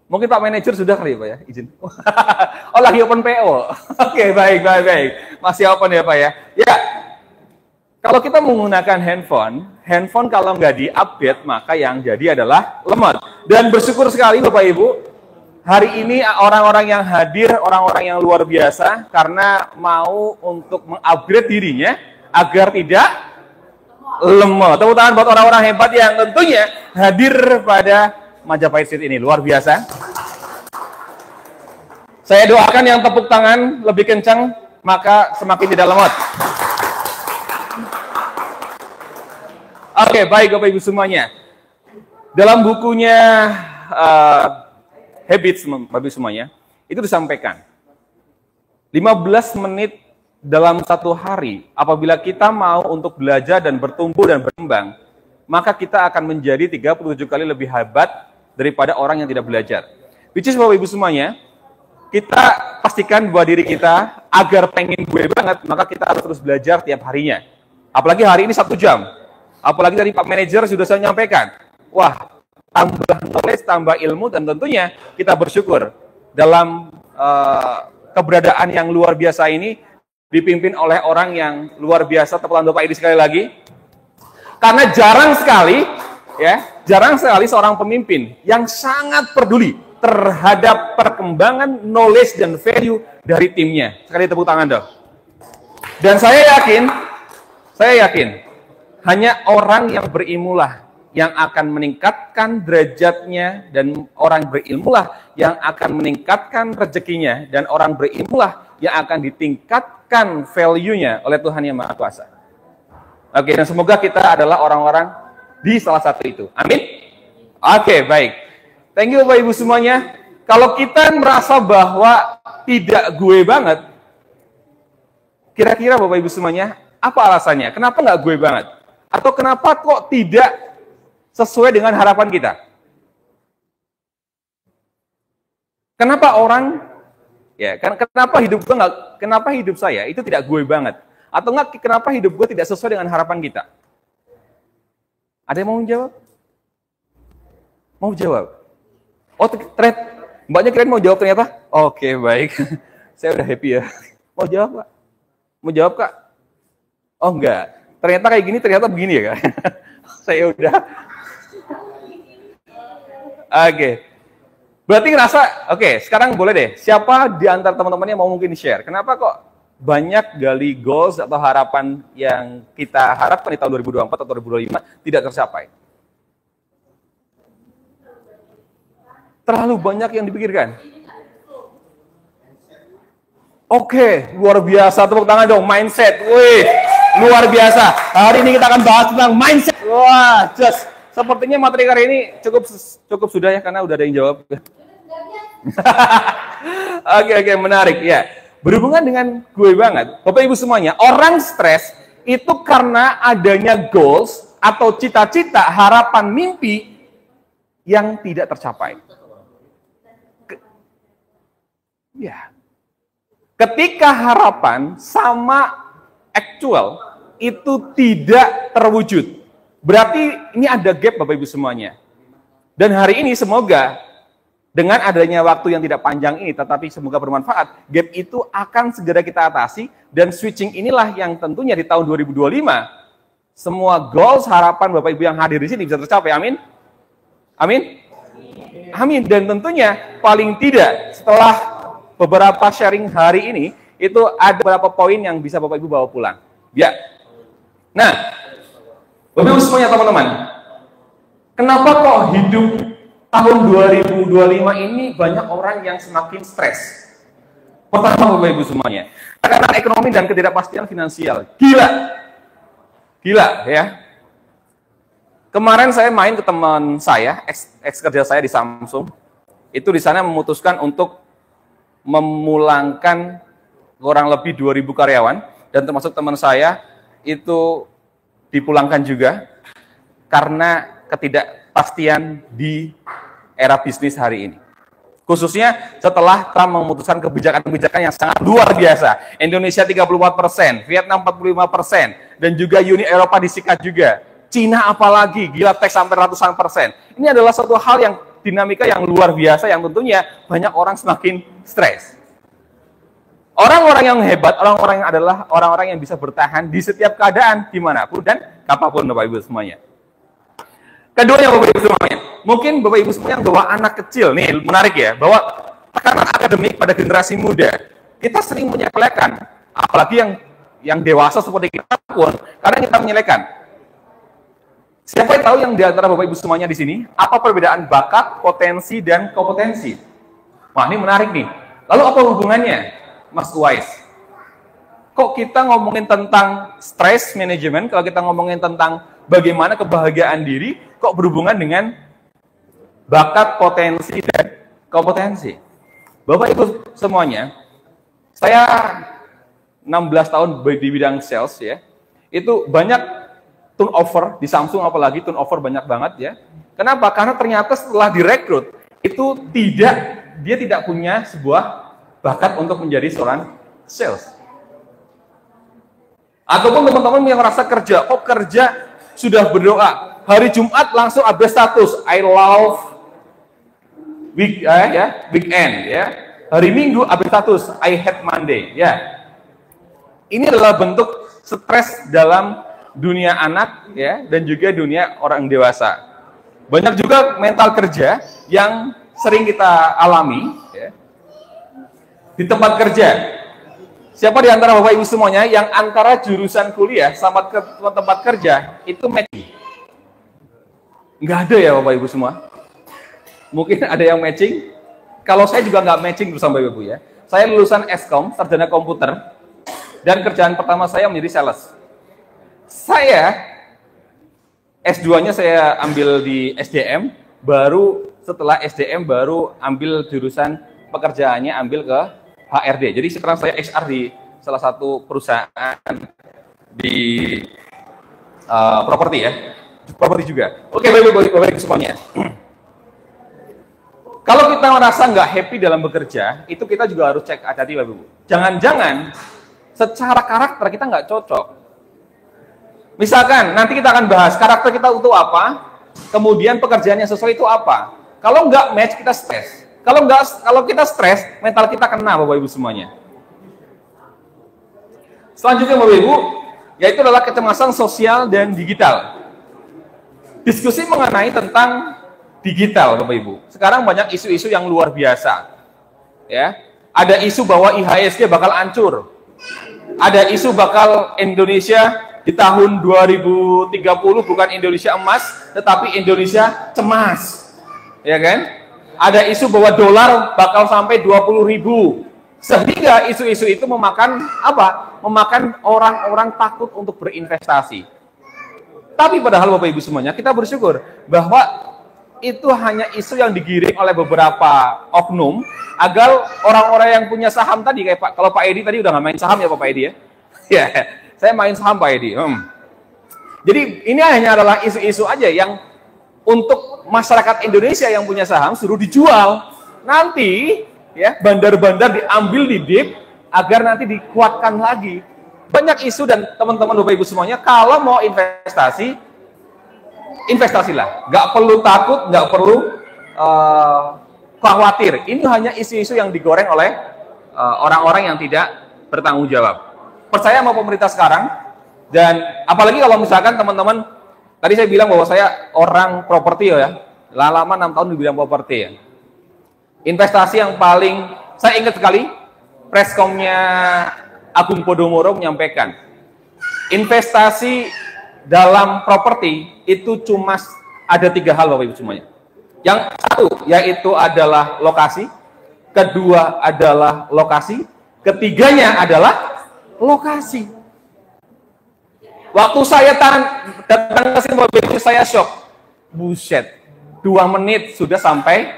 Mungkin Pak Manajer sudah kali ya Pak ya, izin. Oh lagi open PO. Oke, baik. Masih open ya Pak ya. Ya, kalau kita menggunakan handphone kalau nggak di-update, maka yang jadi adalah lemot. Dan bersyukur sekali Bapak Ibu, hari ini orang-orang yang hadir, orang-orang yang luar biasa, karena mau untuk mengupgrade dirinya agar tidak lemot. Tepuk tangan buat orang-orang hebat yang tentunya hadir pada Majapahit Street ini, luar biasa. Saya doakan yang tepuk tangan lebih kencang, maka semakin tidak lemot. Oke, baik Bapak Ibu semuanya. Dalam bukunya Habits, Bapak Ibu semuanya, itu disampaikan 15 menit dalam satu hari, apabila kita mau untuk belajar dan bertumbuh dan berkembang, maka kita akan menjadi 37 kali lebih hebat daripada orang yang tidak belajar. Which is Bapak Ibu semuanya, kita pastikan bahwa diri kita agar pengen gue banget, maka kita harus terus belajar tiap harinya. Apalagi hari ini 1 jam. Apalagi tadi Pak Manajer sudah saya nyampaikan. Wah, tambah knowledge, tambah ilmu, dan tentunya kita bersyukur dalam keberadaan yang luar biasa ini dipimpin oleh orang yang luar biasa. Tepuk tangan Bapak ini sekali lagi. Karena jarang sekali seorang pemimpin yang sangat peduli terhadap perkembangan knowledge dan value dari timnya. Sekali tepuk tangan dong. Dan saya yakin, hanya orang yang berilmulah yang akan meningkatkan derajatnya, dan orang berilmulah yang akan meningkatkan rezekinya, dan orang berilmulah yang akan ditingkatkan value-nya oleh Tuhan Yang Maha Kuasa. Oke, dan semoga kita adalah orang-orang di salah satu itu. Amin. Oke, baik. Thank you Bapak Ibu semuanya. Kalau kita merasa bahwa tidak gue banget, kira-kira Bapak Ibu semuanya, apa alasannya? Kenapa nggak gue banget? Atau kenapa kok tidak sesuai dengan harapan kita? Kenapa orang, ya kan? Kenapa hidup saya itu tidak gue banget? Atau enggak, kenapa hidup gue tidak sesuai dengan harapan kita? Ada yang mau jawab? Mau jawab? Oh, mbaknya keren mau jawab ternyata? Oke, baik. Saya udah happy ya. Mau jawab, Pak? Mau jawab, Kak? Oh, enggak. Ternyata kayak gini, ternyata begini ya, Kak? Saya udah. Oke. Berarti ngerasa, oke, sekarang boleh deh. Siapa di antara teman-teman yang mau mungkin share? Kenapa kok banyak gali goals atau harapan yang kita harapkan di tahun 2024 atau 2025 tidak tercapai? Terlalu banyak yang dipikirkan. Oke, luar biasa. Tepuk tangan dong, mindset. Wih, luar biasa. Hari ini kita akan bahas tentang mindset. Wah, just sepertinya materi kali ini cukup sudah ya, karena udah ada yang jawab. Oke, menarik ya. Berhubungan dengan gue banget, Bapak Ibu semuanya, orang stres itu karena adanya goals atau cita-cita, harapan, mimpi yang tidak tercapai. Ya. Ketika harapan sama actual itu tidak terwujud, berarti ini ada gap Bapak Ibu semuanya. Dan hari ini semoga dengan adanya waktu yang tidak panjang ini, tetapi semoga bermanfaat, gap itu akan segera kita atasi, dan switching inilah yang tentunya di tahun 2025, semua goals, harapan Bapak Ibu yang hadir di sini bisa tercapai, amin? Amin? Amin, dan tentunya paling tidak setelah beberapa sharing hari ini, itu ada beberapa poin yang bisa Bapak Ibu bawa pulang. Ya. Nah, Bapak Ibu semuanya teman-teman, kenapa kok hidup tahun 2025 ini banyak orang yang semakin stres? Pertama Bapak Ibu semuanya, karena ekonomi dan ketidakpastian finansial. Gila ya. Kemarin saya main ke teman saya, ex kerja saya di Samsung. Itu di sana memutuskan untuk memulangkan kurang lebih 2.000 karyawan, dan termasuk teman saya itu dipulangkan juga karena ketidakpastian di era bisnis hari ini. Khususnya setelah Trump memutuskan kebijakan-kebijakan yang sangat luar biasa. Indonesia 34%, Vietnam 45%, dan juga Uni Eropa disikat juga. Cina apalagi, gila teks sampai ratusan persen. Ini adalah suatu hal yang dinamika yang luar biasa yang tentunya banyak orang semakin stres. Orang-orang yang hebat, orang-orang yang adalah orang-orang yang bisa bertahan di setiap keadaan, dimanapun dan kapanpun, Bapak Ibu semuanya. Keduanya, Bapak Ibu semuanya, mungkin Bapak Ibu semuanya yang bawa anak kecil, nih menarik ya, bahwa tekanan akademik pada generasi muda, kita sering menyepelekan, apalagi yang dewasa seperti kita pun, kadang kita menyepelekan. Siapa yang tahu yang di antara Bapak Ibu semuanya di sini, apa perbedaan bakat, potensi, dan kompetensi? Wah, ini menarik nih. Lalu apa hubungannya, Mas Uwais? Kok kita ngomongin tentang stress management, kalau kita ngomongin tentang bagaimana kebahagiaan diri, kok berhubungan dengan bakat, potensi, dan kompetensi? Bapak Ibu semuanya, saya 16 tahun di bidang sales ya, itu banyak turnover di Samsung, apalagi turnover banyak banget ya. Kenapa? Karena ternyata setelah direkrut, itu dia tidak punya sebuah bakat untuk menjadi seorang sales. Ataupun teman-teman yang merasa kerja, kok kerja sudah berdoa, hari Jumat langsung update status, I love weekend ya. Hari Minggu update status, I hate Monday ya. Ini adalah bentuk stres dalam dunia anak ya, dan juga dunia orang dewasa. Banyak juga mental kerja yang sering kita alami ya, di tempat kerja. Siapa di antara Bapak Ibu semuanya yang antara jurusan kuliah sama ke tempat kerja itu matching? Nggak ada ya Bapak Ibu semua? Mungkin ada yang matching. Kalau saya juga nggak matching bersama Bapak Ibu ya. Saya lulusan Eskom, sarjana komputer, dan kerjaan pertama saya menjadi sales. Saya S2-nya saya ambil di SDM, baru setelah SDM baru ambil jurusan pekerjaannya ambil ke HRD. Jadi sekarang saya HR di salah satu perusahaan di properti ya, properti juga. Oke, Bapak-Ibu semuanya. Kalau kita merasa nggak happy dalam bekerja, itu kita juga harus cek hati-hati, Bapak-Ibu. Jangan-jangan secara karakter kita nggak cocok. Misalkan nanti kita akan bahas karakter kita itu apa, kemudian pekerjaan yang sesuai itu apa. Kalau nggak match, kita stres. Kalau kita stres, mental kita kena, Bapak Ibu semuanya. Selanjutnya, Bapak Ibu, yaitu adalah kecemasan sosial dan digital. Diskusi mengenai tentang digital, Bapak Ibu. Sekarang banyak isu-isu yang luar biasa. Ya, ada isu bahwa IHSG bakal hancur. Ada isu bakal Indonesia di tahun 2030 bukan Indonesia emas, tetapi Indonesia cemas. Ya kan? Ada isu bahwa dolar bakal sampai 20.000. Sehingga isu-isu itu memakan apa? Memakan orang-orang takut untuk berinvestasi. Tapi padahal Bapak Ibu semuanya, kita bersyukur bahwa itu hanya isu yang digiring oleh beberapa oknum agar orang-orang yang punya saham tadi, kayak Pak, kalau Pak Edi tadi udah nggak main saham ya Pak Edi ya? Ya, saya main saham Pak Edi. Jadi ini hanya adalah isu-isu aja yang untuk masyarakat Indonesia yang punya saham suruh dijual. Nanti ya bandar-bandar diambil di dip agar nanti dikuatkan lagi. Banyak isu dan teman-teman Bapak Ibu semuanya, kalau mau investasi, investasilah. Nggak perlu takut, nggak perlu khawatir. Ini hanya isu-isu yang digoreng oleh orang-orang yang tidak bertanggung jawab. Percaya sama pemerintah sekarang, dan apalagi kalau misalkan teman-teman, tadi saya bilang bahwa saya orang properti ya, lama 6 tahun di bidang properti ya. Investasi yang paling, saya ingat sekali, preskomnya Agung Podomoro menyampaikan, investasi dalam properti itu cuma ada 3 hal Bapak Ibu semuanya. Yang satu, yaitu adalah lokasi, kedua adalah lokasi, ketiganya adalah lokasi. Waktu saya datang ke sini Bapak Ibu, saya shock. Buset, 2 menit sudah sampai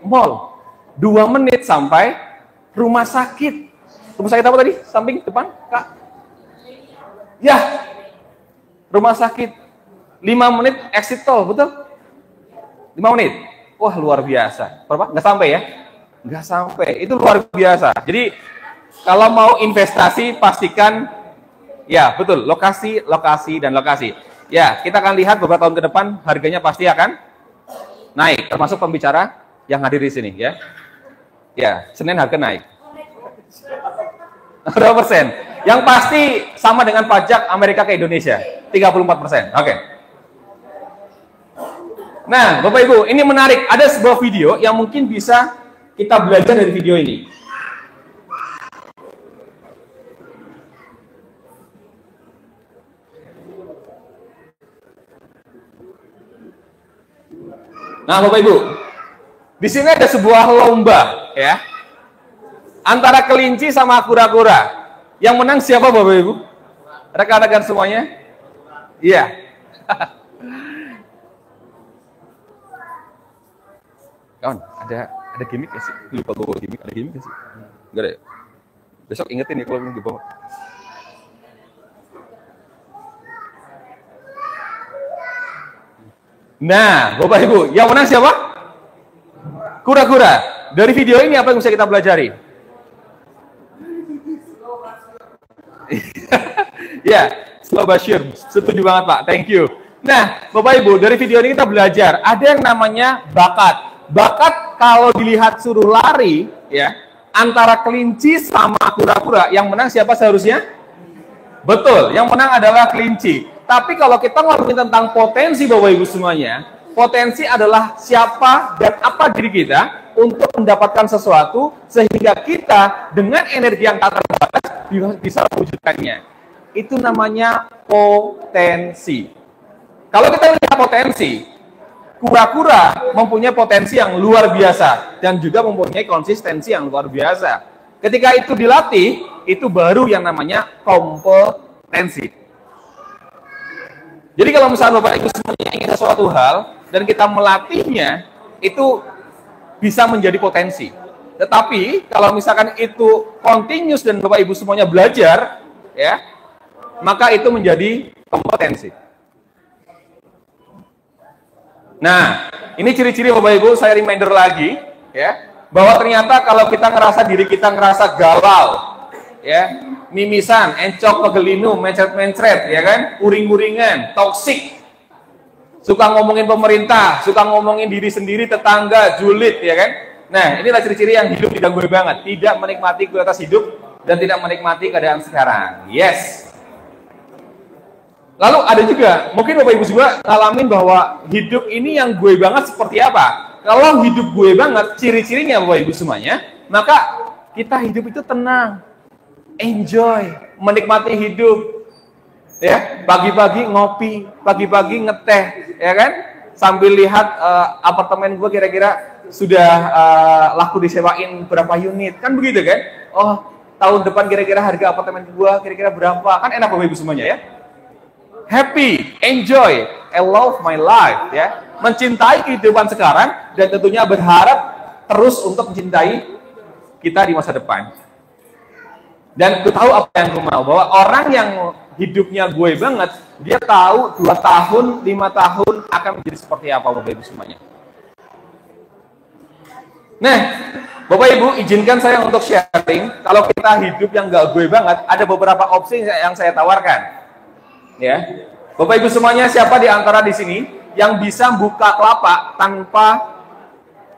mall. 2 menit sampai rumah sakit. Rumah sakit apa tadi? Samping depan, Kak? Ya, rumah sakit. 5 menit exit tol, betul? 5 menit. Wah, luar biasa. Berapa? Nggak sampai ya? Nggak sampai. Itu luar biasa. Jadi, kalau mau investasi, pastikan, ya betul, lokasi, lokasi, dan lokasi. Ya, kita akan lihat beberapa tahun ke depan, harganya pasti akan naik, termasuk pembicara yang hadir di sini ya. Ya, Senin harga naik. Berapa persen? Yang pasti sama dengan pajak Amerika ke Indonesia, 34%. Oke. Nah, Bapak Ibu, ini menarik. Ada sebuah video yang mungkin bisa kita belajar dari video ini. Nah, Bapak Ibu, di sini ada sebuah lomba, ya, antara kelinci sama kura-kura. Yang menang siapa, Bapak Ibu? Rekan-rekan semuanya? Iya. Kawan, ada gimmick ya sih? Lupa bawa gimmick, ada gimmick ya sih? Enggak ada ya? Besok ingetin ya kalau belum dibawa. Nah, Bapak Ibu, yang menang siapa? Kura-kura. Dari video ini apa yang bisa kita pelajari? Ya, slow Bashir, setuju banget Pak, thank you. Nah, Bapak Ibu, dari video ini kita belajar, ada yang namanya bakat. Bakat kalau dilihat suruh lari, ya, antara kelinci sama kura-kura, yang menang siapa seharusnya? Betul, yang menang adalah kelinci. Tapi kalau kita ngomongin tentang potensi Bapak Ibu semuanya, potensi adalah siapa dan apa diri kita untuk mendapatkan sesuatu sehingga kita dengan energi yang tak terbatas bisa mewujudkannya. Itu namanya potensi. Kalau kita lihat potensi, kura-kura mempunyai potensi yang luar biasa dan juga mempunyai konsistensi yang luar biasa. Ketika itu dilatih, itu baru yang namanya kompetensi. Jadi kalau misalnya Bapak Ibu semuanya ingin sesuatu hal dan kita melatihnya, itu bisa menjadi potensi. Tetapi kalau misalkan itu continuous dan Bapak Ibu semuanya belajar, ya, maka itu menjadi kompetensi. Nah, ini ciri-ciri Bapak Ibu, saya reminder lagi, ya, bahwa ternyata kalau kita ngerasa diri kita ngerasa galau, ya, mimisan, encok, pegelinu, mencret-mencret, ya kan, uring-uringan, toksik, suka ngomongin pemerintah, suka ngomongin diri sendiri, tetangga, julid, ya kan. Nah, inilah ciri-ciri yang hidup diganggu banget, tidak menikmati kualitas hidup dan tidak menikmati keadaan sekarang. Yes. Lalu ada juga, mungkin Bapak Ibu juga ngalamin bahwa hidup ini yang gue banget seperti apa? Kalau hidup gue banget, ciri-cirinya Bapak Ibu semuanya, maka kita hidup itu tenang, enjoy, menikmati hidup. Ya, pagi-pagi ngopi, pagi-pagi ngeteh, ya kan? Sambil lihat apartemen gue kira-kira sudah laku disewain berapa unit, kan begitu kan? Oh, tahun depan kira-kira harga apartemen gue kira-kira berapa? Kan enak Bapak Ibu semuanya ya? Happy, enjoy, I love my life, ya. Mencintai kehidupan sekarang dan tentunya berharap terus untuk mencintai kita di masa depan. Dan gue tahu apa yang gue mau, bahwa orang yang hidupnya gue banget, dia tahu 2 tahun, 5 tahun akan menjadi seperti apa Bapak Ibu semuanya. Nah, Bapak Ibu izinkan saya untuk sharing, kalau kita hidup yang gak gue banget, ada beberapa opsi yang saya tawarkan. Ya, Bapak Ibu semuanya, siapa di antara di sini yang bisa buka kelapa tanpa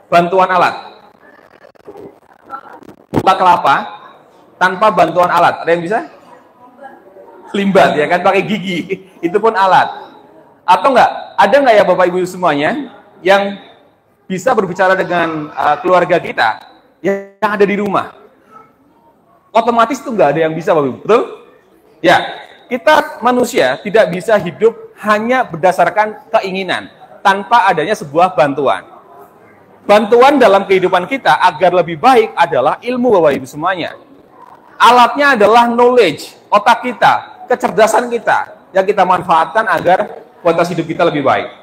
bantuan alat? Buka kelapa tanpa bantuan alat, ada yang bisa? Limbat, ya kan, pakai gigi, itu pun alat. Atau enggak, ada enggak ya Bapak Ibu semuanya yang bisa berbicara dengan keluarga kita yang ada di rumah? Otomatis itu enggak ada yang bisa Bapak Ibu, betul? Ya. Kita manusia tidak bisa hidup hanya berdasarkan keinginan, tanpa adanya sebuah bantuan. Bantuan dalam kehidupan kita agar lebih baik adalah ilmu Bapak Ibu semuanya. Alatnya adalah knowledge, otak kita, kecerdasan kita, yang kita manfaatkan agar kualitas hidup kita lebih baik.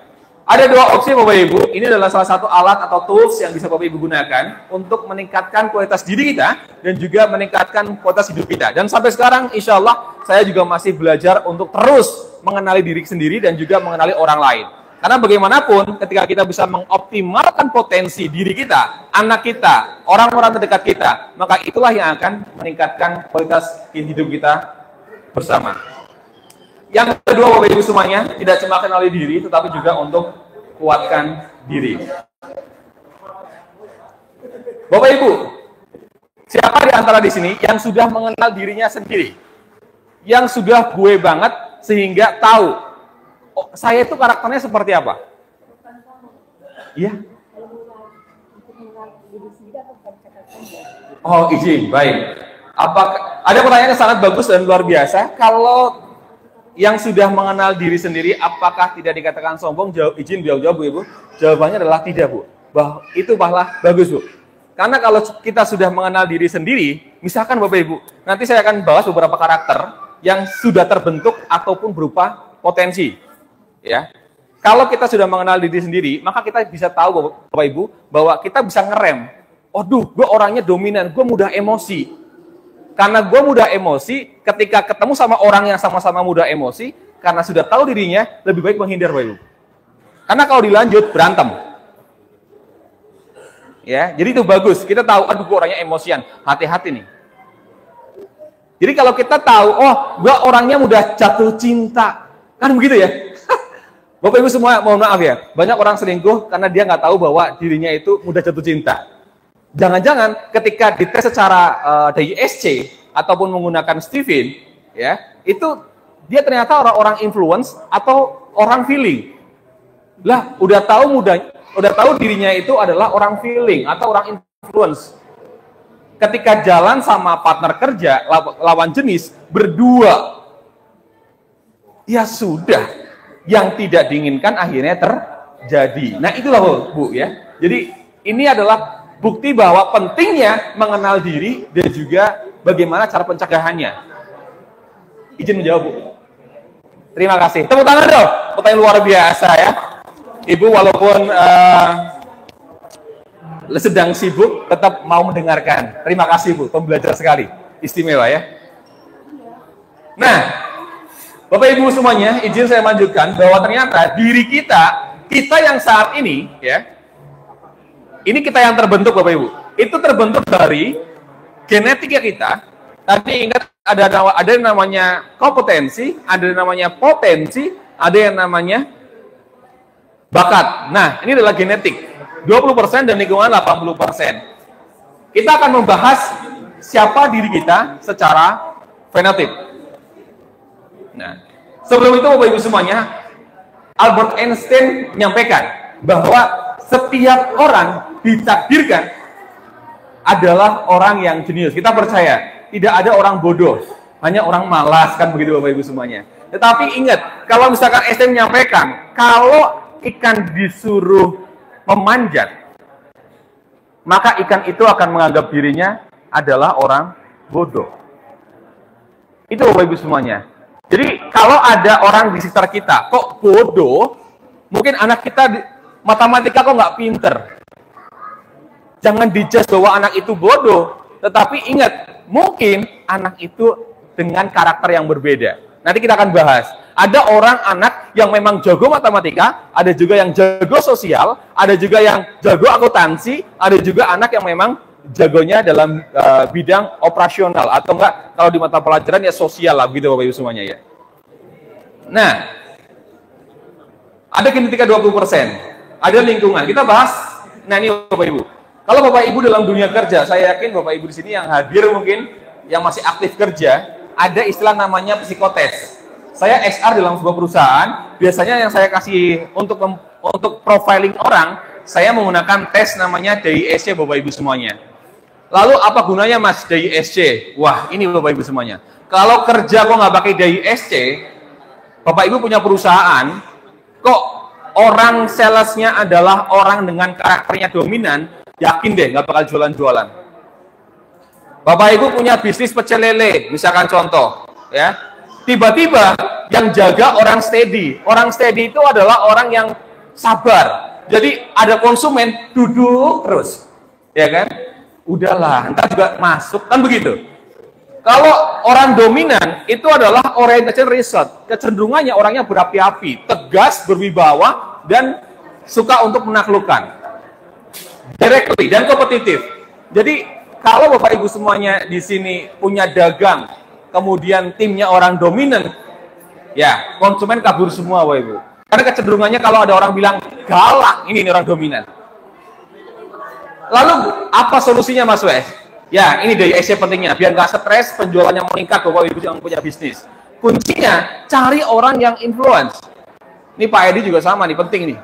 Ada 2 opsi Bapak Ibu, ini adalah salah satu alat atau tools yang bisa Bapak Ibu gunakan untuk meningkatkan kualitas diri kita dan juga meningkatkan kualitas hidup kita. Dan sampai sekarang insya Allah saya juga masih belajar untuk terus mengenali diri sendiri dan juga mengenali orang lain. Karena bagaimanapun ketika kita bisa mengoptimalkan potensi diri kita, anak kita, orang-orang terdekat kita, maka itulah yang akan meningkatkan kualitas hidup kita bersama. Yang kedua Bapak Ibu semuanya, tidak cuma kenali diri, tetapi juga untuk kuatkan diri. Bapak Ibu, siapa di antara di sini yang sudah mengenal dirinya sendiri? Yang sudah gue banget sehingga tahu, oh, saya itu karakternya seperti apa? Iya? Oh, izin, baik. Ada pertanyaan yang sangat bagus dan luar biasa. Kalau yang sudah mengenal diri sendiri, apakah tidak dikatakan sombong? Izin jawab, Bu Ibu. Jawabannya adalah tidak, Bu. Itu malah bagus, Bu. Karena kalau kita sudah mengenal diri sendiri, misalkan Bapak Ibu, nanti saya akan bahas beberapa karakter yang sudah terbentuk ataupun berupa potensi. Ya, kalau kita sudah mengenal diri sendiri, maka kita bisa tahu Bapak Ibu bahwa kita bisa ngerem. Aduh, gue orangnya dominan, gue mudah emosi. Karena gue mudah emosi, ketika ketemu sama orang yang sama-sama mudah emosi, karena sudah tahu dirinya, lebih baik menghindar Bapak Ibu. Karena kalau dilanjut berantem. Ya, jadi itu bagus. Kita tahu, aduh gue orangnya emosian, hati-hati nih. Jadi kalau kita tahu, oh gue orangnya mudah jatuh cinta, kan begitu ya? Bapak Ibu semua, mohon maaf ya, banyak orang selingkuh karena dia nggak tahu bahwa dirinya itu mudah jatuh cinta. Jangan-jangan ketika dites secara DISC ataupun menggunakan Stephen, ya itu dia ternyata orang-orang influence atau orang feeling. Lah, udah tahu dirinya itu adalah orang feeling atau orang influence. Ketika jalan sama partner kerja, lawan jenis, berdua, ya sudah, yang tidak diinginkan akhirnya terjadi. Nah itulah Bu ya. Jadi ini adalah bukti bahwa pentingnya mengenal diri dan juga bagaimana cara pencegahannya. Izin menjawab Bu. Terima kasih. Tepuk tangan dong. Pertanyaan luar biasa ya. Ibu walaupun sedang sibuk, tetap mau mendengarkan. Terima kasih Bu, pembelajar sekali. Istimewa ya. Nah, Bapak Ibu semuanya, izin saya lanjutkan bahwa ternyata diri kita yang saat ini, ya, ini kita yang terbentuk Bapak Ibu. Itu terbentuk dari genetika kita. Tadi ingat ada yang namanya kompetensi, ada yang namanya potensi, ada yang namanya bakat. Nah, ini adalah genetik. 20% dan lingkungan 80%. Kita akan membahas siapa diri kita secara fenotip. Nah, sebelum itu Bapak Ibu semuanya, Albert Einstein menyampaikan bahwa setiap orang ditakdirkan adalah orang yang jenius. Kita percaya, tidak ada orang bodoh, hanya orang malas, kan begitu Bapak Ibu semuanya. Tetapi ingat, kalau misalkan Einstein menyampaikan, kalau ikan disuruh memanjat, maka ikan itu akan menganggap dirinya adalah orang bodoh. Itu Bapak Ibu semuanya. Jadi kalau ada orang di sekitar kita, kok bodoh, mungkin anak kita matematika kok nggak pinter. Jangan dijudge bahwa anak itu bodoh, tetapi ingat, mungkin anak itu dengan karakter yang berbeda. Nanti kita akan bahas. Ada orang anak yang memang jago matematika, ada juga yang jago sosial, ada juga yang jago akuntansi, ada juga anak yang memang jagonya dalam bidang operasional, atau enggak kalau di mata pelajaran ya sosial lah, begitu Bapak Ibu semuanya ya. Nah, ada genetika 20%, ada lingkungan. Kita bahas, nah ini Bapak Ibu. Kalau Bapak Ibu dalam dunia kerja, saya yakin Bapak Ibu di sini yang hadir mungkin, yang masih aktif kerja, ada istilah namanya psikotes. Saya XR dalam sebuah perusahaan, biasanya yang saya kasih untuk profiling orang, saya menggunakan tes namanya DISC Bapak Ibu semuanya. Lalu apa gunanya Mas DISC? Wah, ini Bapak Ibu semuanya. Kalau kerja kok nggak pakai DISC, Bapak Ibu punya perusahaan, kok orang salesnya adalah orang dengan karakternya dominan, yakin deh nggak bakal jualan-jualan. Bapak Ibu punya bisnis pecel lele, misalkan contoh, ya. Tiba-tiba yang jaga orang steady. Orang steady itu adalah orang yang sabar. Jadi ada konsumen duduk terus, ya kan? Udahlah, entar juga masuk, kan begitu. Kalau orang dominan itu adalah orientation result. Kecenderungannya orangnya berapi-api, tegas, berwibawa, dan suka untuk menaklukkan. Directly dan kompetitif. Jadi kalau Bapak Ibu semuanya di sini punya dagang, kemudian timnya orang dominan, ya konsumen kabur semua Bapak Ibu. Karena kecenderungannya kalau ada orang bilang galak, ini orang dominan. Lalu apa solusinya Mas Wes? Ya, ini dari DISC pentingnya, biar nggak stres, penjualannya meningkat, Bapak Ibu yang punya bisnis. Kuncinya, cari orang yang influence. Ini Pak Edi juga sama nih, penting nih.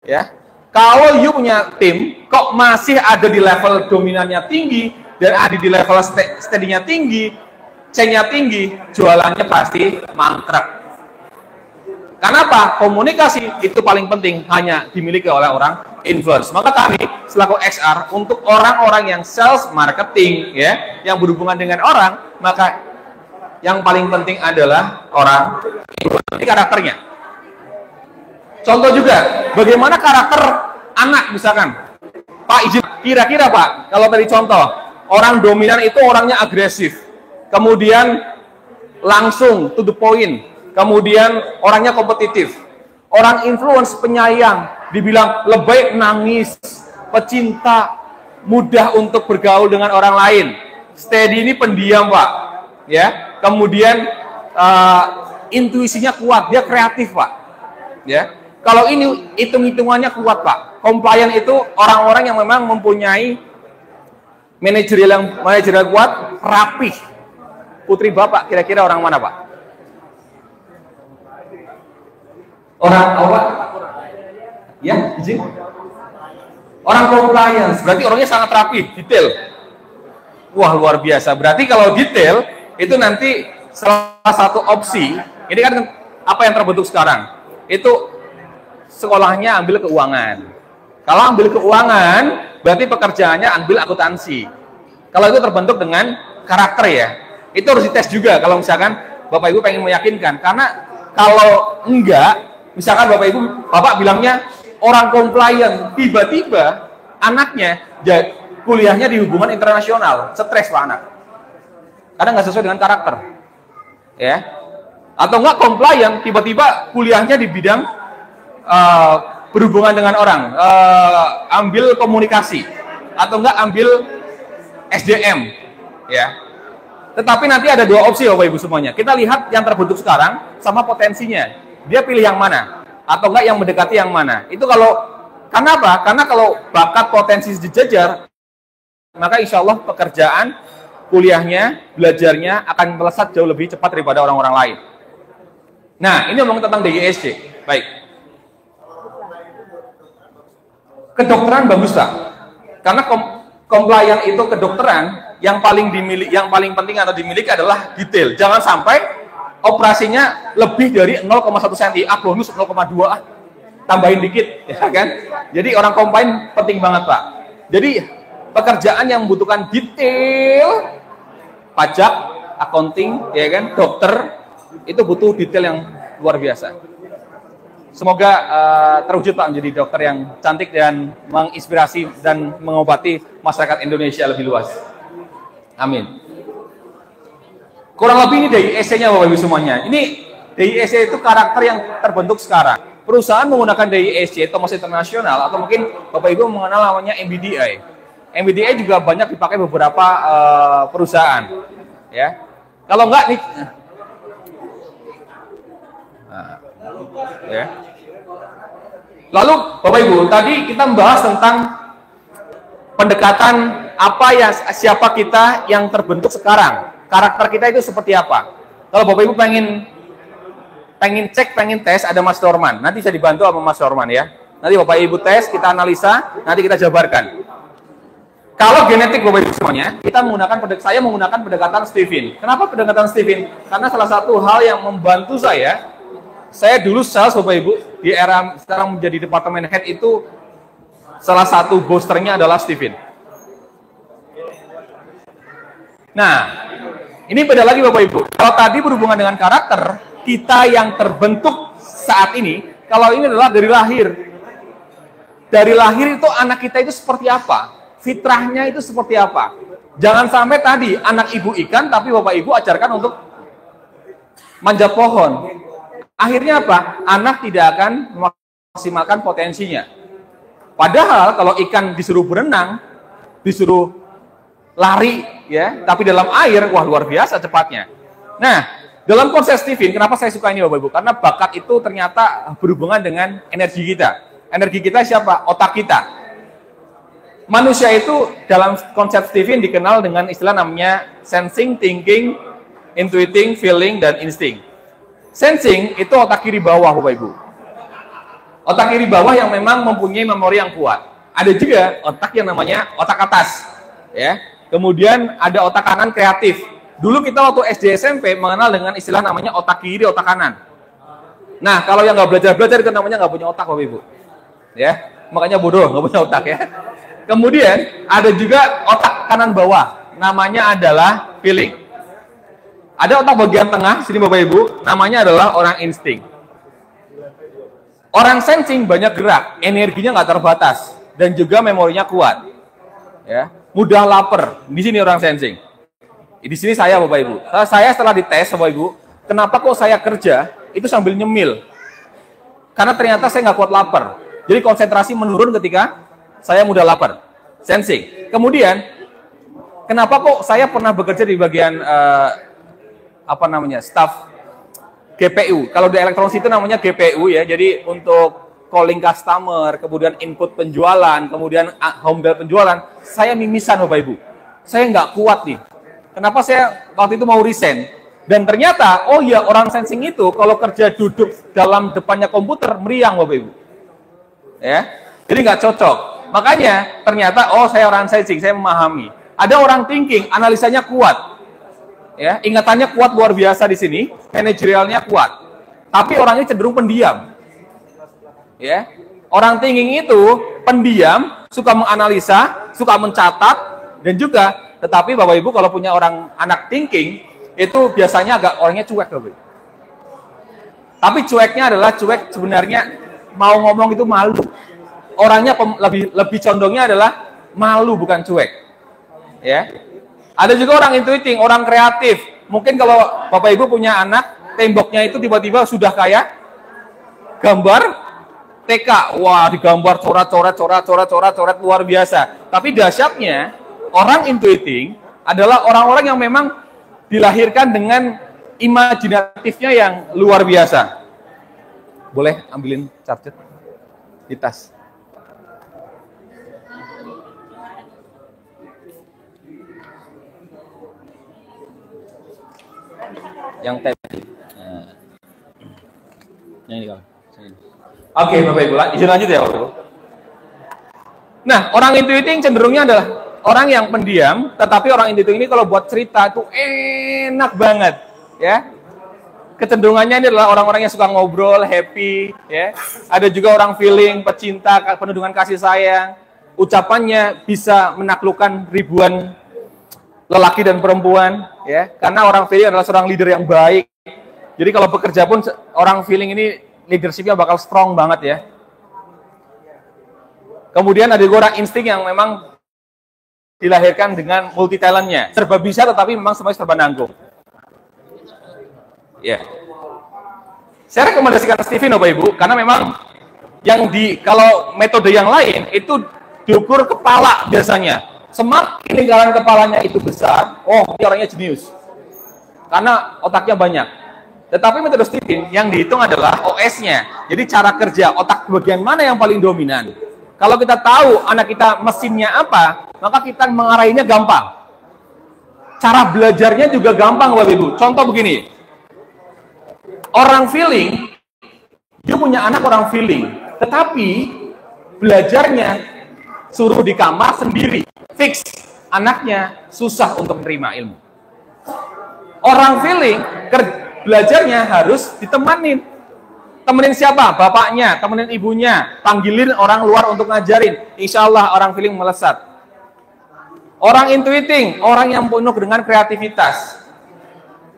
Ya, kalau you punya tim, kok masih ada di level dominannya tinggi, dan ada di level steady-nya tinggi, chain-nya tinggi, jualannya pasti mangkrak. Kenapa? Komunikasi itu paling penting, hanya dimiliki oleh orang influence. Maka kami selaku XR untuk orang-orang yang sales marketing ya, yang berhubungan dengan orang, maka yang paling penting adalah orang influence. Ini karakternya. Contoh juga, bagaimana karakter anak misalkan. Pak izin, kira-kira Pak, kalau tadi contoh, orang dominan itu orangnya agresif. Kemudian langsung to the point. Kemudian orangnya kompetitif. Orang influence penyayang, dibilang lebay nangis, pecinta, mudah untuk bergaul dengan orang lain. Steady ini pendiam Pak, ya. Kemudian intuisinya kuat, dia kreatif Pak, ya. Kalau ini hitung-hitungannya kuat Pak. Compliant itu orang-orang yang memang mempunyai manajerial kuat, rapih. Putri Bapak kira-kira orang mana Pak? Orang awal, ya, izin. Orang compliance, berarti orangnya sangat rapi, detail. Wah, luar biasa. Berarti kalau detail, itu nanti salah satu opsi. Ini kan apa yang terbentuk sekarang? Itu sekolahnya ambil keuangan. Kalau ambil keuangan, berarti pekerjaannya ambil akuntansi. Kalau itu terbentuk dengan karakter ya, itu harus dites juga kalau misalkan Bapak Ibu pengen meyakinkan. Karena kalau enggak, misalkan Bapak bilangnya orang compliant, tiba-tiba anaknya kuliahnya di hubungan internasional, stres Pak anak. Karena nggak sesuai dengan karakter. Ya. Atau enggak compliant, tiba-tiba kuliahnya di bidang berhubungan dengan orang, ambil komunikasi. Atau enggak ambil SDM. Ya. Tetapi nanti ada dua opsi Bapak Ibu semuanya. Kita lihat yang terbentuk sekarang sama potensinya. Dia pilih yang mana, atau enggak yang mendekati yang mana. Itu kalau, kenapa? Karena kalau bakat potensi dijajar, maka insya Allah pekerjaan, kuliahnya, belajarnya akan melesat jauh lebih cepat daripada orang-orang lain. Nah, ini ngomong tentang DISC. Baik. Kedokteran bagus tak? Karena compliant itu kedokteran yang paling penting atau dimiliki adalah detail. Jangan sampai operasinya lebih dari 0,1 cm, bonus 0,2 tambahin dikit, ya kan? Jadi orang combine penting banget Pak. Jadi pekerjaan yang membutuhkan detail, pajak, accounting, ya kan, dokter, itu butuh detail yang luar biasa. Semoga terwujud Pak menjadi dokter yang cantik dan menginspirasi dan mengobati masyarakat Indonesia lebih luas. Amin. Kurang lebih ini DISC-nya Bapak Ibu semuanya. Ini DISC itu karakter yang terbentuk sekarang. Perusahaan menggunakan DISC, Thomas International, atau mungkin Bapak Ibu mengenal namanya MBDI. MBDI juga banyak dipakai beberapa perusahaan. Ya, kalau enggak nih, ya. Lalu Bapak Ibu, tadi kita membahas tentang pendekatan apa ya, siapa kita yang terbentuk sekarang. Karakter kita itu seperti apa? Kalau Bapak Ibu pengen cek, pengen tes, ada Mas Dorman. Nanti saya dibantu sama Mas Dorman ya. Nanti Bapak Ibu tes, kita analisa, nanti kita jabarkan. Kalau genetik Bapak Ibu semuanya, saya menggunakan pendekatan Stephen. Kenapa pendekatan Stephen? Karena salah satu hal yang membantu saya dulu sales Bapak Ibu, di era sekarang menjadi departemen head itu, salah satu boosternya adalah Stephen. Nah, ini beda lagi Bapak Ibu. Kalau tadi berhubungan dengan karakter, kita yang terbentuk saat ini, kalau ini adalah dari lahir. Dari lahir itu anak kita itu seperti apa? Fitrahnya itu seperti apa? Jangan sampai tadi anak ibu ikan, tapi Bapak Ibu ajarkan untuk manjat pohon. Akhirnya apa? Anak tidak akan memaksimalkan potensinya. Padahal kalau ikan disuruh berenang, disuruh lari, ya, tapi dalam air, wah luar biasa cepatnya. Nah, Dalam konsep Stephen, kenapa saya suka ini Bapak Ibu? Karena bakat itu ternyata berhubungan dengan energi kita. Energi kita siapa? Otak kita. Manusia itu dalam konsep Stephen dikenal dengan istilah namanya sensing, thinking, intuiting, feeling, dan instinct. Sensing itu otak kiri bawah Bapak Ibu. Otak kiri bawah yang memang mempunyai memori yang kuat. Ada juga otak yang namanya otak atas. Ya. Kemudian ada otak kanan kreatif. Dulu kita waktu SD SMP mengenal dengan istilah namanya otak kiri, otak kanan. Nah, kalau yang nggak belajar-belajar itu namanya nggak punya otak, Bapak Ibu. Ya, makanya bodoh, nggak punya otak ya. Kemudian ada juga otak kanan bawah, namanya adalah feeling. Ada otak bagian tengah, sini Bapak Ibu, namanya adalah orang insting. Orang sensing banyak gerak, energinya nggak terbatas, dan juga memorinya kuat. Ya, mudah lapar. Di sini orang sensing. Di sini saya Bapak Ibu. Saya setelah dites Bapak Ibu, kenapa kok saya kerja itu sambil nyemil? Karena ternyata saya nggak kuat lapar. Jadi konsentrasi menurun ketika saya mudah lapar. Sensing. Kemudian, kenapa kok saya pernah bekerja di bagian staff GPU. Kalau di elektronik itu namanya GPU ya. Jadi untuk calling customer, kemudian input penjualan, kemudian home bell penjualan, saya mimisan Bapak Ibu. Saya nggak kuat nih. Kenapa saya waktu itu mau resign? Dan ternyata, oh ya orang sensing itu kalau kerja duduk dalam depannya komputer meriang Bapak Ibu. Ya, jadi nggak cocok. Makanya ternyata, oh saya orang sensing, saya memahami. Ada orang thinking, analisanya kuat. Ya, ingatannya kuat luar biasa di sini, manajerialnya kuat. Tapi orangnya cenderung pendiam. Ya, orang thinking itu pendiam, suka menganalisa, suka mencatat, dan juga tetapi Bapak Ibu kalau punya orang anak thinking, itu biasanya agak orangnya cuek Bapak Ibu. Tapi cueknya adalah cuek sebenarnya mau ngomong itu malu. Orangnya lebih condongnya adalah malu bukan cuek. Ya. Ada juga orang intuiting, orang kreatif. Mungkin kalau Bapak Ibu punya anak, temboknya itu tiba-tiba sudah kayak gambar TK. Wah, digambar coret luar biasa. Tapi dahsyatnya orang intuiting adalah orang-orang yang memang dilahirkan dengan imajinatifnya yang luar biasa. Boleh ambilin charger di tas. Yang tadi. Yang ini kalau. Oke, Bapak Ibu, izin lanjut ya Bapak Ibu. Nah, orang intuiting cenderungnya adalah orang yang pendiam, tetapi orang intuiting ini kalau buat cerita itu enak banget, ya. Kecenderungannya ini adalah orang-orang yang suka ngobrol, happy, ya. Ada juga orang feeling, pecinta, penuh dengan kasih sayang. Ucapannya bisa menaklukkan ribuan lelaki dan perempuan, ya. Karena orang feeling adalah seorang leader yang baik. Jadi kalau bekerja pun orang feeling ini leadership-nya bakal strong banget, ya. Kemudian ada juga orang insting yang memang dilahirkan dengan multi talentnya, serba bisa tetapi memang semuanya serba nanggung. Ya, saya rekomendasikan Stephen Bapak Ibu karena memang kalau metode yang lain itu diukur kepala biasanya. Semakin lingkaran kepalanya itu besar, oh ini orangnya jenius, karena otaknya banyak. Tetapi metode Stephen yang dihitung adalah OS-nya, jadi cara kerja otak bagian mana yang paling dominan. Kalau kita tahu anak kita mesinnya apa, maka kita mengarahinnya gampang. Cara belajarnya juga gampang, Bapak Ibu. Contoh begini. Orang feeling, dia punya anak orang feeling. Tetapi, belajarnya suruh di kamar sendiri. Fix. Anaknya susah untuk menerima ilmu. Orang feeling, belajarnya harus ditemanin. Temenin siapa? Bapaknya, temenin ibunya, panggilin orang luar untuk ngajarin. Insya Allah orang feeling melesat. Orang intuiting, orang yang penuh dengan kreativitas.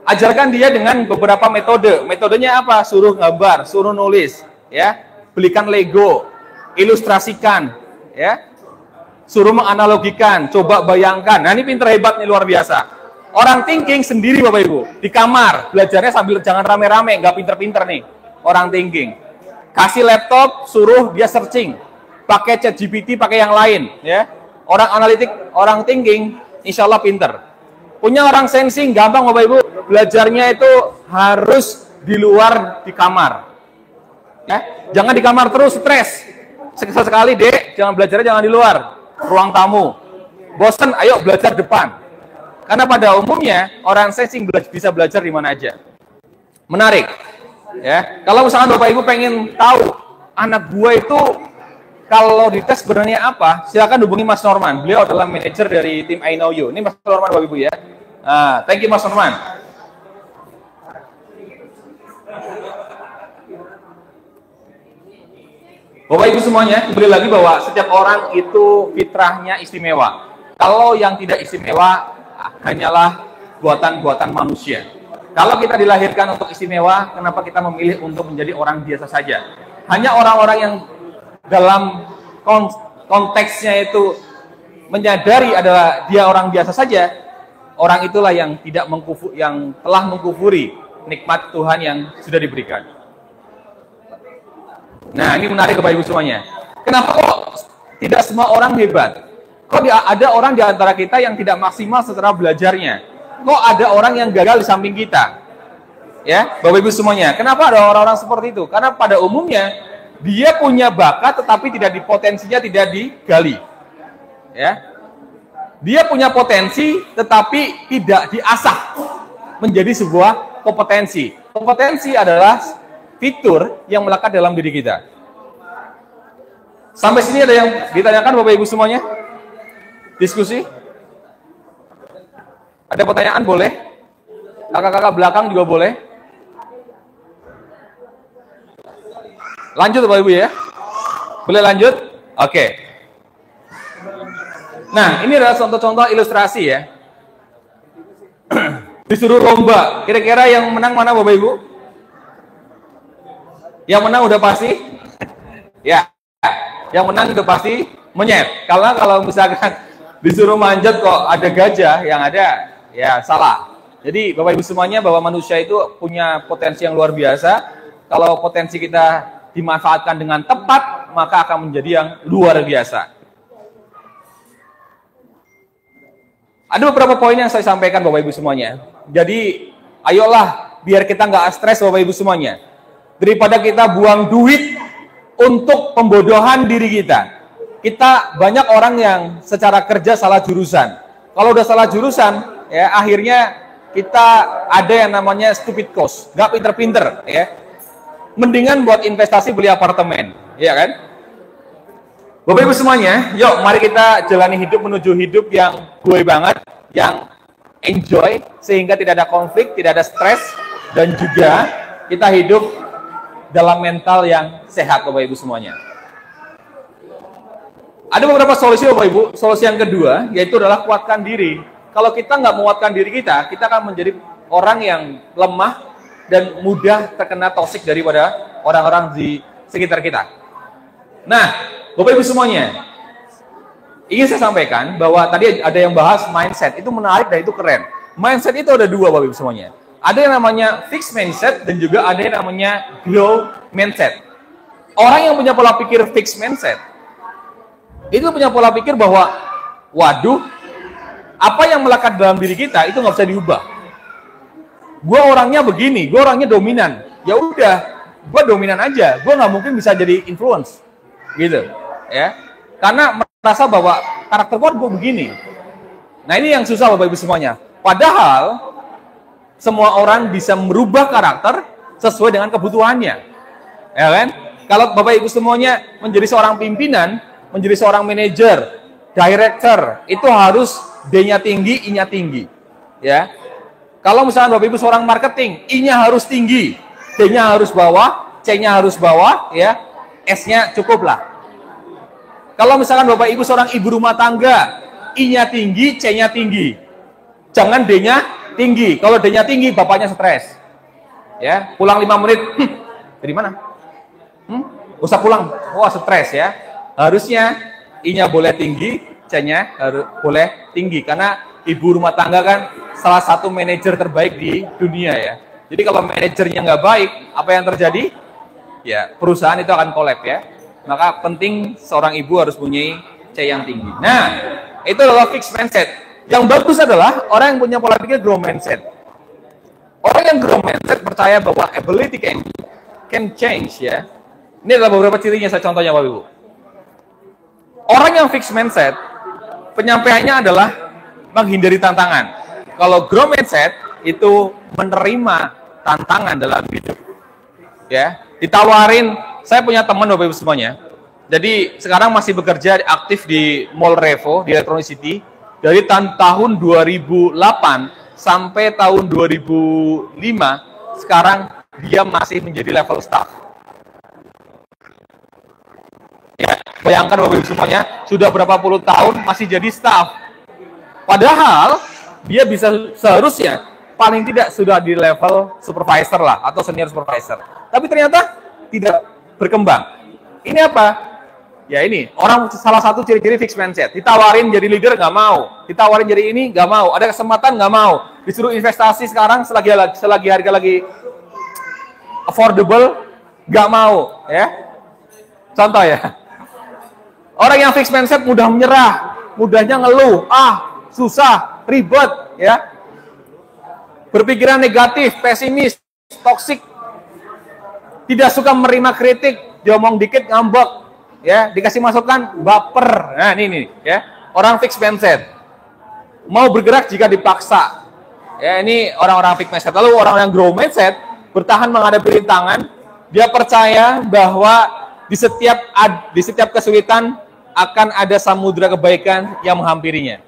Ajarkan dia dengan beberapa metode. Metodenya apa? Suruh gambar, suruh nulis, ya. Belikan Lego, ilustrasikan, ya. Suruh menganalogikan, coba bayangkan. Nah ini pinter hebat nih, luar biasa. Orang thinking sendiri Bapak Ibu, di kamar, belajarnya sambil jangan rame-rame, nggak pinter-pinter nih. Orang thinking, kasih laptop, suruh dia searching, pakai ChatGPT, pakai yang lain, ya. Orang analitik, orang thinking, insya Allah pinter. Punya orang sensing, gampang Bapak Ibu, belajarnya itu harus di luar di kamar. Ya, jangan di kamar terus, stres. Sekali dek, jangan belajarnya jangan di luar, ruang tamu. Bosen, ayo belajar depan. Karena pada umumnya orang sensing bisa belajar di mana aja. Menarik. Ya, kalau misalkan Bapak Ibu pengen tahu anak gua itu kalau dites sebenarnya apa, silakan hubungi Mas Norman. Beliau adalah manajer dari tim I Know You. Ini Mas Norman Bapak Ibu ya. Nah, thank you Mas Norman. Bapak Ibu semuanya, kembali lagi bahwa setiap orang itu fitrahnya istimewa. Kalau yang tidak istimewa hanyalah buatan-buatan manusia. Kalau kita dilahirkan untuk istimewa, kenapa kita memilih untuk menjadi orang biasa saja? Hanya orang-orang yang dalam konteksnya itu menyadari adalah dia orang biasa saja, orang itulah yang yang telah mengkufuri nikmat Tuhan yang sudah diberikan. Nah, ini menarik Bapak Ibu semuanya. Kenapa kok tidak semua orang hebat? Kok ada orang di antara kita yang tidak maksimal secara belajarnya? Kok ada orang yang gagal di samping kita? Ya, Bapak Ibu semuanya. Kenapa ada orang-orang seperti itu? Karena pada umumnya dia punya bakat tetapi potensinya tidak digali. Ya. Dia punya potensi tetapi tidak diasah menjadi sebuah kompetensi. Kompetensi adalah fitur yang melekat dalam diri kita. Sampai sini ada yang ditanyakan Bapak Ibu semuanya? Diskusi? Ada pertanyaan boleh? Kakak-kakak belakang juga boleh? Lanjut Bapak Ibu ya? Boleh lanjut? Oke. Nah, ini adalah contoh-contoh ilustrasi ya. Disuruh lomba, kira-kira yang menang mana Bapak Ibu? Yang menang udah pasti? Ya, yang menang udah pasti monyet. Kalau misalkan disuruh manjat kok ada gajah, yang ada ya salah. Jadi Bapak Ibu semuanya bahwa manusia itu punya potensi yang luar biasa. Kalau potensi kita dimanfaatkan dengan tepat, maka akan menjadi yang luar biasa. Ada beberapa poin yang saya sampaikan Bapak Ibu semuanya. Jadi ayolah biar kita nggak stres Bapak Ibu semuanya. Daripada kita buang duit untuk pembodohan diri kita. Kita banyak orang yang secara kerja salah jurusan. Kalau udah salah jurusan, ya akhirnya kita ada yang namanya stupid cost, nggak pinter-pinter, ya. Mendingan buat investasi beli apartemen, ya kan? Bapak Ibu semuanya, yuk mari kita jalani hidup menuju hidup yang gue banget, yang enjoy, sehingga tidak ada konflik, tidak ada stres, dan juga kita hidup dalam mental yang sehat Bapak Ibu semuanya. Ada beberapa solusi Bapak Ibu. Solusi yang kedua yaitu adalah kuatkan diri. Kalau kita nggak menguatkan diri kita akan menjadi orang yang lemah dan mudah terkena toksik daripada orang-orang di sekitar kita. Nah, Bapak Ibu semuanya, ingin saya sampaikan bahwa tadi ada yang bahas mindset, itu menarik dan itu keren. Mindset itu ada dua Bapak Ibu semuanya. Ada yang namanya fixed mindset dan juga ada yang namanya growth mindset. Orang yang punya pola pikir fixed mindset itu punya pola pikir bahwa waduh, apa yang melekat dalam diri kita itu nggak bisa diubah. Gue orangnya begini, gue orangnya dominan. Ya udah, gue dominan aja. Gue nggak mungkin bisa jadi influence, gitu, ya. Karena merasa bahwa karakter gue begini. Nah ini yang susah Bapak Ibu semuanya. Padahal semua orang bisa merubah karakter sesuai dengan kebutuhannya, ya kan? Kalau Bapak Ibu semuanya menjadi seorang pimpinan, menjadi seorang manajer, director, itu harus D-nya tinggi, I-nya tinggi, ya. Kalau misalnya Bapak Ibu seorang marketing, I-nya harus tinggi, D-nya harus bawah, C-nya harus bawah, ya, S-nya cukup lah. Kalau misalkan Bapak Ibu seorang ibu rumah tangga, I-nya tinggi, C-nya tinggi, jangan D-nya tinggi. Kalau D-nya tinggi, bapaknya stres. Ya, pulang 5 menit, dari mana? Usah pulang. Wah, stres ya. Harusnya I-nya boleh tinggi, C-nya boleh tinggi. Karena ibu rumah tangga kan salah satu manajer terbaik di dunia ya. Jadi kalau manajernya nggak baik, apa yang terjadi? Ya, perusahaan itu akan kolap ya. Maka penting seorang ibu harus punya C yang tinggi. Nah, itu adalah fixed mindset. Yang bagus adalah orang yang punya pola pikir growth mindset. Orang yang growth mindset percaya bahwa ability can change, ya. Ini adalah beberapa cirinya, saya contohnya Bapak Ibu. Orang yang fixed mindset, penyampaiannya adalah menghindari tantangan. Kalau growth mindset itu menerima tantangan dalam hidup. Ya, ditawarin, saya punya teman Bapak Ibu semuanya. Jadi sekarang masih bekerja aktif di Mall Revo di Electronic City dari tahun 2008 sampai tahun 2005. Sekarang dia masih menjadi level staff. Ya, bayangkan Bapak Ibu semuanya, sudah berapa puluh tahun masih jadi staff. Padahal dia bisa seharusnya paling tidak sudah di level supervisor lah atau senior supervisor. Tapi ternyata tidak berkembang. Ini apa? Ya ini, orang salah satu ciri-ciri fixed mindset. Ditawarin jadi leader nggak mau, ditawarin jadi ini nggak mau, ada kesempatan nggak mau, disuruh investasi sekarang selagi harga lagi affordable nggak mau, ya. Contoh ya, orang yang fixed mindset mudah menyerah, mudahnya ngeluh, susah, ribet, ya. Berpikiran negatif, pesimis, toksik, tidak suka menerima kritik, diomong dikit ngambek. Ya, dikasih masukan baper. Nah, ini ya. Orang fixed mindset. Mau bergerak jika dipaksa. Ya, ini orang-orang fixed mindset. Lalu orang yang growth mindset bertahan menghadapi rintangan. Dia percaya bahwa di setiap kesulitan akan ada samudra kebaikan yang menghampirinya.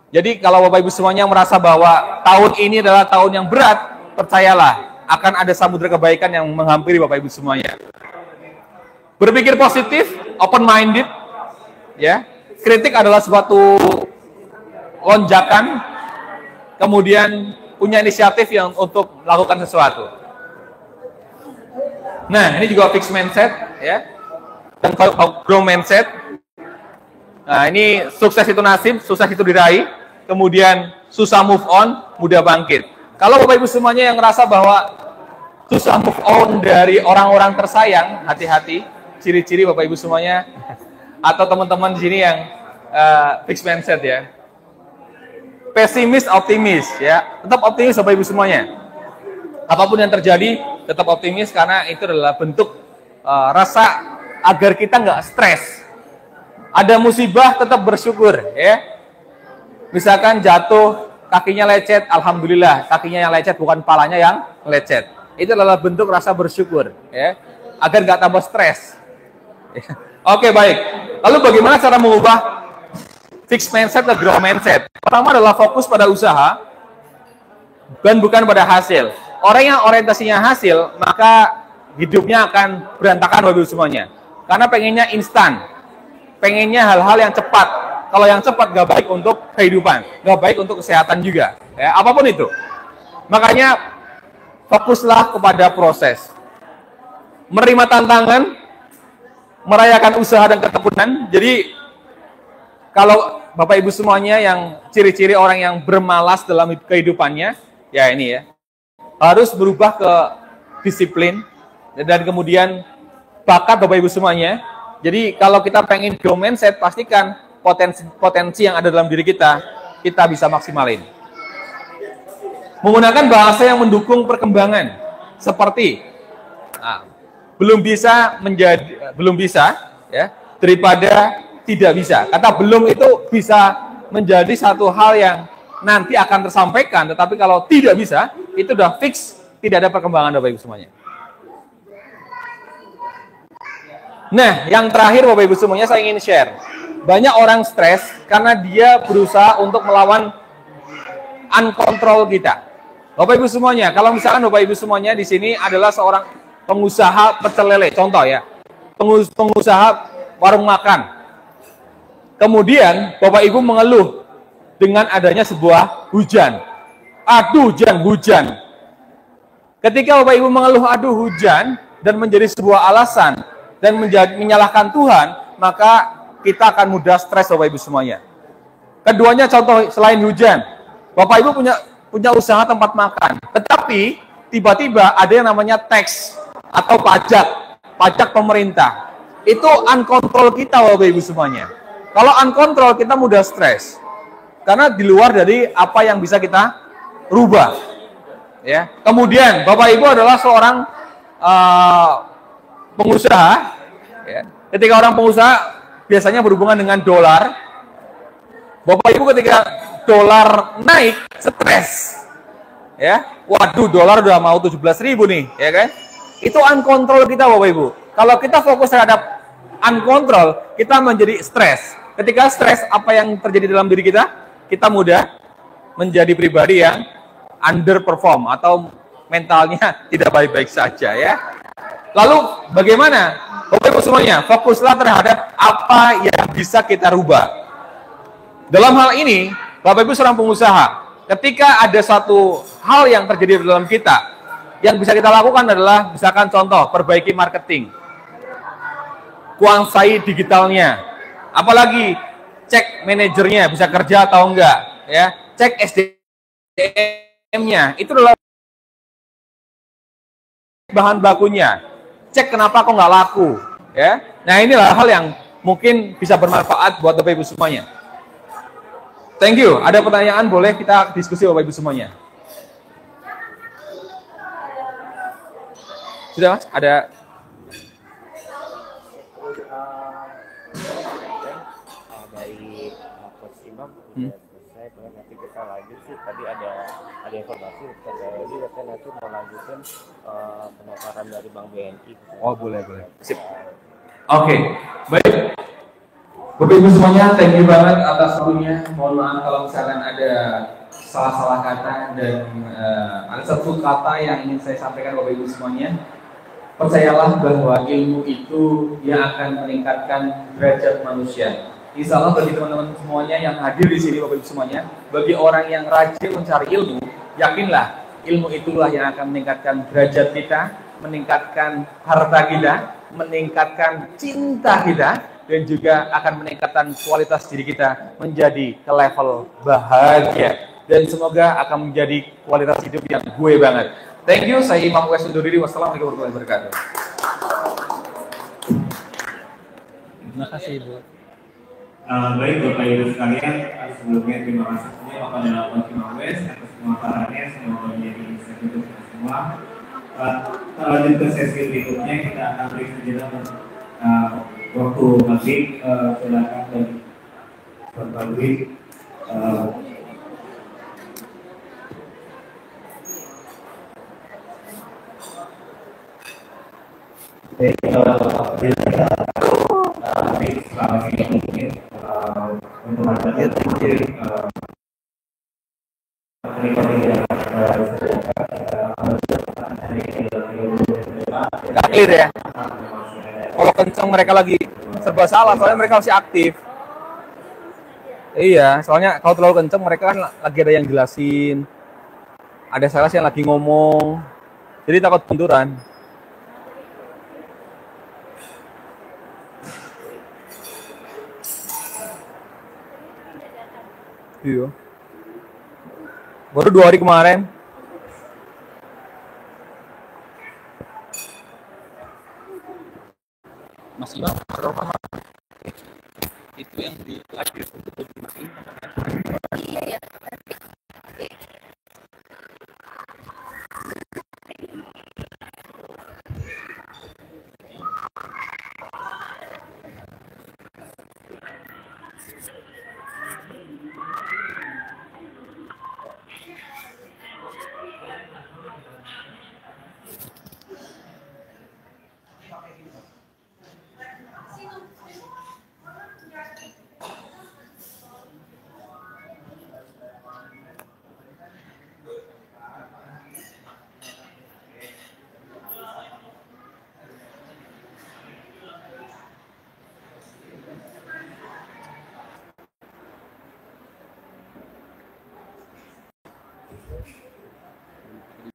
Jadi kalau Bapak Ibu semuanya merasa bahwa tahun ini adalah tahun yang berat, percayalah akan ada samudra kebaikan yang menghampiri Bapak Ibu semuanya. Berpikir positif, open-minded, ya. Kritik adalah suatu lonjakan, kemudian punya inisiatif yang untuk melakukan sesuatu. Nah, ini juga fixed mindset, ya. Dan growth mindset. Nah, ini sukses itu nasib, sukses itu diraih, kemudian susah move on, mudah bangkit. Kalau Bapak Ibu semuanya yang merasa bahwa susah move on dari orang-orang tersayang, hati-hati. Ciri-ciri Bapak Ibu semuanya atau teman-teman di sini yang fixed mindset, ya. Pesimis, optimis, ya. Tetap optimis Bapak Ibu semuanya. Apapun yang terjadi, tetap optimis karena itu adalah bentuk rasa agar kita nggak stres. Ada musibah, tetap bersyukur, ya. Misalkan jatuh, kakinya lecet, alhamdulillah, kakinya yang lecet bukan kepalanya yang lecet. Itu adalah bentuk rasa bersyukur, ya. Agar nggak tambah stres. Oke, baik. Lalu bagaimana cara mengubah fixed mindset ke growth mindset? Pertama adalah fokus pada usaha dan bukan pada hasil. Orang yang orientasinya hasil, maka hidupnya akan berantakan Bapak Ibu semuanya. Karena pengennya instan. Pengennya hal-hal yang cepat. Kalau yang cepat gak baik untuk kehidupan, gak baik untuk kesehatan juga. Ya, apapun itu. Makanya fokuslah kepada proses. Menerima tantangan, merayakan usaha dan ketekunan. Jadi kalau Bapak Ibu semuanya yang ciri-ciri orang yang bermalas dalam kehidupannya, ya ini ya, harus berubah ke disiplin dan kemudian bakat Bapak Ibu semuanya. Jadi kalau kita pengen growth mindset, pastikan potensi yang ada dalam diri kita bisa maksimalin. Menggunakan bahasa yang mendukung perkembangan, seperti belum bisa ya daripada tidak bisa. Kata belum itu bisa menjadi satu hal yang nanti akan tersampaikan, tetapi kalau tidak bisa itu udah fix, tidak ada perkembangan Bapak Ibu semuanya. Nah, yang terakhir Bapak Ibu semuanya saya ingin share. Banyak orang stres karena dia berusaha untuk melawan uncontrol kita. Bapak Ibu semuanya, kalau misalkan Bapak Ibu semuanya di sini adalah seorang pengusaha pecel lele, contoh ya, pengusaha warung makan. Kemudian Bapak Ibu mengeluh dengan adanya sebuah hujan. Aduh, hujan. Ketika Bapak Ibu mengeluh aduh hujan dan menjadi sebuah alasan dan menyalahkan Tuhan, maka kita akan mudah stres Bapak Ibu semuanya. Keduanya contoh selain hujan, Bapak Ibu punya usaha tempat makan, tetapi tiba-tiba ada yang namanya tax atau pajak pemerintah. Itu uncontrol kita Bapak Ibu semuanya. Kalau uncontrol kita mudah stres. Karena di luar dari apa yang bisa kita rubah. Ya. Kemudian Bapak Ibu adalah seorang pengusaha. Ya. Ketika orang pengusaha biasanya berhubungan dengan dolar. Bapak Ibu ketika dolar naik, stres. Ya, waduh dolar udah mau 17.000 nih, ya kan? Itu uncontrol kita Bapak Ibu. Kalau kita fokus terhadap uncontrol, kita menjadi stres. Ketika stres, apa yang terjadi dalam diri kita? Kita mudah menjadi pribadi yang underperform atau mentalnya tidak baik-baik saja ya. Lalu bagaimana? Bapak Ibu semuanya, fokuslah terhadap apa yang bisa kita rubah. Dalam hal ini, Bapak Ibu seorang pengusaha, ketika ada satu hal yang terjadi dalam kita, yang bisa kita lakukan adalah, misalkan contoh, perbaiki marketing, kuasai digitalnya, apalagi cek manajernya bisa kerja atau enggak, ya, cek SDM-nya, itu adalah bahan bakunya, cek kenapa kok nggak laku, ya. Nah inilah hal yang mungkin bisa bermanfaat buat Bapak Ibu semuanya. Thank you. Ada pertanyaan boleh kita diskusi Bapak Ibu semuanya. Sudah Mas? Ada? Dari Coach Imam sudah selesai, nanti kita lanjut sih. Tadi ada informasi jadi katanya nanti mau lanjutin pemaparan dari Bank BNI. Oh boleh. Sip. Oke, baik. Bapak Ibu semuanya, thank you banget atas waktunya. Mohon maaf kalau misalkan ada salah-salah kata dan ada satu kata yang ingin saya sampaikan Bapak Ibu semuanya. Percayalah bahwa ilmu itu yang akan meningkatkan derajat manusia. Insya Allah bagi teman-teman semuanya yang hadir di sini Bapak Ibu semuanya, bagi orang yang rajin mencari ilmu, yakinlah ilmu itulah yang akan meningkatkan derajat kita, meningkatkan harta kita, meningkatkan cinta kita, dan juga akan meningkatkan kualitas diri kita menjadi ke level bahagia. Dan semoga akan menjadi kualitas hidup yang gue banget. Thank you, saya Imam Wes undur diri. Wassalamualaikum warahmatullahi wabarakatuh. Terima kasih Ibu. Baik Bapak Ibu sekalian, sebelumnya terima kasih kepada Bapak Imam Wes atas pemaparannya, semoga menjadi insight untuk kita semua. Lanjut ke sesi berikutnya, kita akan beri sejenak waktu maghrib, silakan dari Bapak maghrib. Nggak clear ya? Kalau kenceng mereka lagi serba salah, soalnya mereka masih aktif. Iya, soalnya kalau terlalu kenceng mereka kan lagi ada yang jelasin, ada sales yang lagi ngomong, jadi takut benturan. Iya. Baru 2 hari kemarin.